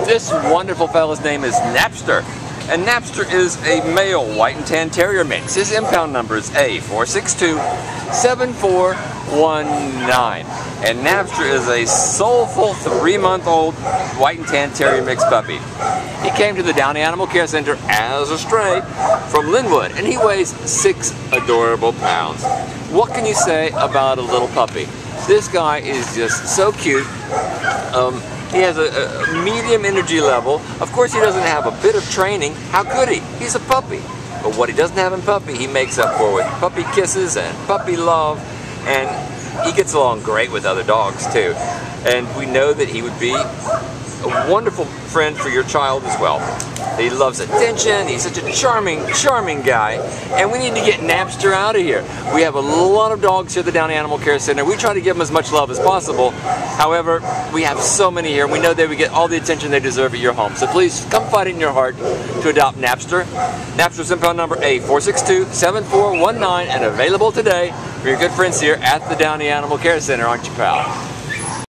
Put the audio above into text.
This wonderful fella's name is Napster. And Napster is a male white and tan terrier mix. His impound number is A462-7419. And Napster is a soulful 3-month-old white and tan terrier mix puppy. He came to the Downey Animal Care Center as a stray from Linwood, and he weighs 6 adorable pounds. What can you say about a little puppy? This guy is just so cute. He has a medium energy level. Of course, he doesn't have a bit of training. How could he? He's a puppy. But what he doesn't have in puppy, he makes up for with puppy kisses and puppy love. And he gets along great with other dogs, too. And we know that he would be a wonderful friend for your child as well. He loves attention. He's such a charming, charming guy. And we need to get Napster out of here. We have a lot of dogs here at the Downey Animal Care Center. We try to give them as much love as possible. However, we have so many here. We know they would get all the attention they deserve at your home. So please come fight it in your heart to adopt Napster. Napster's impound number A462-7419 and available today for your good friends here at the Downey Animal Care Center, aren't you, pal?